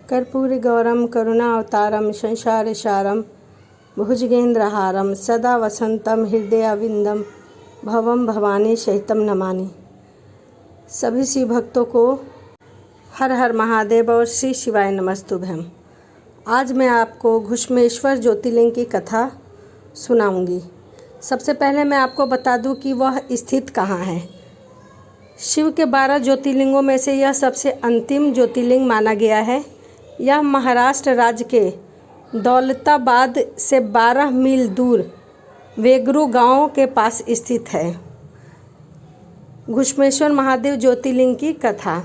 कर्पूरगौरम करुणावतारम संसारसारम भुजगेन्द्रहारम सदा वसंतम हृदयाविंदम भवम भवानी सहितम नमानि। सभी शिव भक्तों को हर हर महादेव और श्री शिवाय नमस्तुभ्यम। आज मैं आपको घुश्मेश्वर ज्योतिर्लिंग की कथा सुनाऊंगी। सबसे पहले मैं आपको बता दूं कि वह स्थित कहाँ है। शिव के 12 ज्योतिर्लिंगों में से यह सबसे अंतिम ज्योतिर्लिंग माना गया है। यह महाराष्ट्र राज्य के दौलताबाद से 12 मील दूर वेगरू गांव के पास स्थित है। घुश्मेश्वर महादेव ज्योतिर्लिंग की कथा।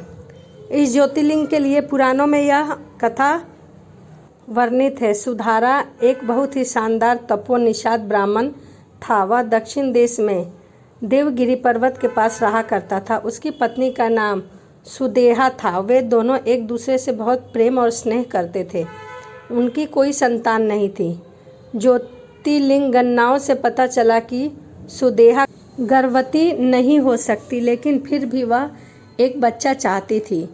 इस ज्योतिर्लिंग के लिए पुराणों में यह कथा वर्णित है। सुधारा एक बहुत ही शानदार तपोनिषाद ब्राह्मण था। वह दक्षिण देश में देवगिरी पर्वत के पास रहा करता था। उसकी पत्नी का नाम सुदेहा था। वे दोनों एक दूसरे से बहुत प्रेम और स्नेह करते थे। उनकी कोई संतान नहीं थी। ज्योतिर्लिंग गणनाओं से पता चला कि सुदेहा गर्भवती नहीं हो सकती, लेकिन फिर भी वह एक बच्चा चाहती थी।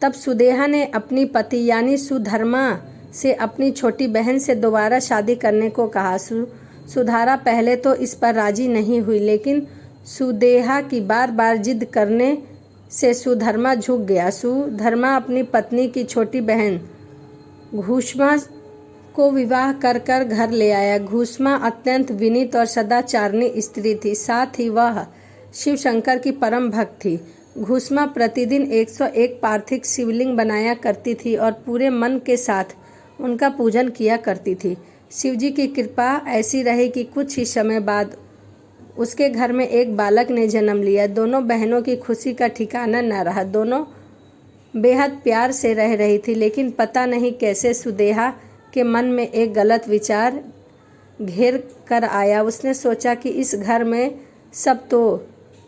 तब सुदेहा ने अपनी पति यानी सुधर्मा से अपनी छोटी बहन से दोबारा शादी करने को कहा। सुधारा पहले तो इस पर राजी नहीं हुई, लेकिन सुदेहा की बार बार जिद करने से सुधर्मा झुक गया। सुधर्मा अपनी पत्नी की छोटी बहन घुश्मा को विवाह कर घर ले आया। घुश्मा अत्यंत विनीत और सदाचारणी स्त्री थी। साथ ही वह शिव शंकर की परम भक्त थी। घुश्मा प्रतिदिन 101 पार्थिव शिवलिंग बनाया करती थी और पूरे मन के साथ उनका पूजन किया करती थी। शिवजी की कृपा ऐसी रही कि कुछ ही समय बाद उसके घर में एक बालक ने जन्म लिया। दोनों बहनों की खुशी का ठिकाना न रहा। दोनों बेहद प्यार से रह रही थी, लेकिन पता नहीं कैसे सुदेहा के मन में एक गलत विचार घेर कर आया। उसने सोचा कि इस घर में सब तो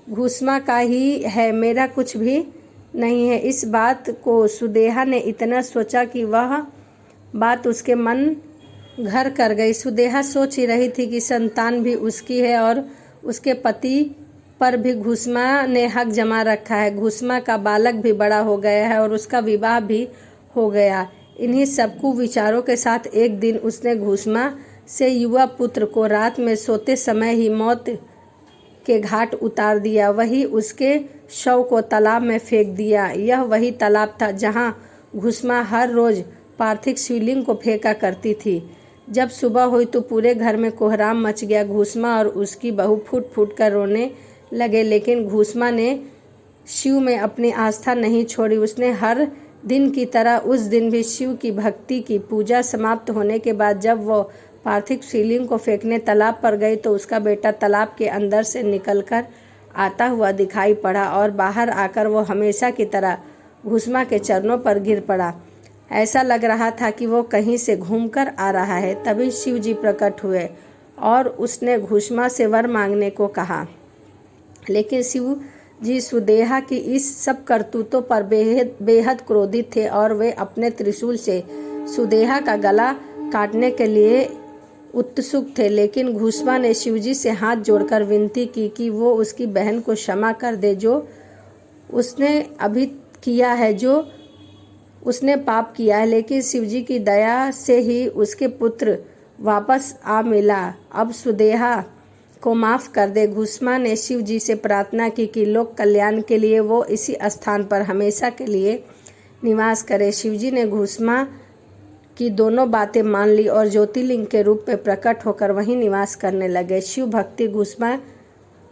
घुश्मा का ही है, मेरा कुछ भी नहीं है। इस बात को सुदेहा ने इतना सोचा कि वह बात उसके मन घर कर गई। सुदेहा सोच ही रही थी कि संतान भी उसकी है और उसके पति पर भी घुश्मा ने हक जमा रखा है। घुश्मा का बालक भी बड़ा हो गया है और उसका विवाह भी हो गया। इन्हीं सब कुविचारों के साथ एक दिन उसने घुश्मा से युवा पुत्र को रात में सोते समय ही मौत के घाट उतार दिया। वही उसके शव को तालाब में फेंक दिया। यह वही तालाब था जहाँ घुश्मा हर रोज पार्थिव शिवलिंग को फेंका करती थी। जब सुबह हुई तो पूरे घर में कोहराम मच गया। घुश्मा और उसकी बहू फूट फूट कर रोने लगे, लेकिन घुश्मा ने शिव में अपनी आस्था नहीं छोड़ी। उसने हर दिन की तरह उस दिन भी शिव की भक्ति की। पूजा समाप्त होने के बाद जब वो पार्थिव शिवलिंग को फेंकने तालाब पर गई तो उसका बेटा तालाब के अंदर से निकलकर आता हुआ दिखाई पड़ा और बाहर आकर वो हमेशा की तरह घुश्मा के चरणों पर गिर पड़ा। ऐसा लग रहा था कि वो कहीं से घूमकर आ रहा है। तभी शिव जी प्रकट हुए और उसने घुश्मा से वर मांगने को कहा, लेकिन शिव जी सुदेहा की इस सब करतूतों पर बेहद क्रोधित थे और वे अपने त्रिशूल से सुदेहा का गला काटने के लिए उत्सुक थे। लेकिन घुश्मा ने शिवजी से हाथ जोड़कर विनती की कि वो उसकी बहन को क्षमा कर दे, जो उसने अभी किया है, जो उसने पाप किया है। लेकिन शिवजी की दया से ही उसके पुत्र वापस आ मिला। अब सुदेहा को माफ़ कर दे। घुश्मा ने शिवजी से प्रार्थना की कि लोक कल्याण के लिए वो इसी स्थान पर हमेशा के लिए निवास करे। शिवजी ने घुश्मा की दोनों बातें मान ली और ज्योतिर्लिंग के रूप में प्रकट होकर वहीं निवास करने लगे। शिव भक्ति घुश्मा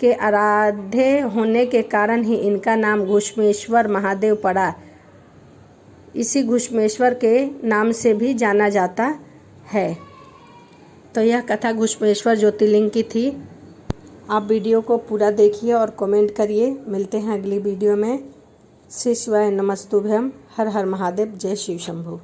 के आराध्य होने के कारण ही इनका नाम घुश्मेश्वर महादेव पड़ा। इसी घुश्मेश्वर के नाम से भी जाना जाता है। तो यह कथा घुश्मेश्वर ज्योतिर्लिंग की थी। आप वीडियो को पूरा देखिए और कमेंट करिए। मिलते हैं अगली वीडियो में। श्री शिवाय नमस्तुभ्यम। हर हर महादेव। जय शिव शंभु।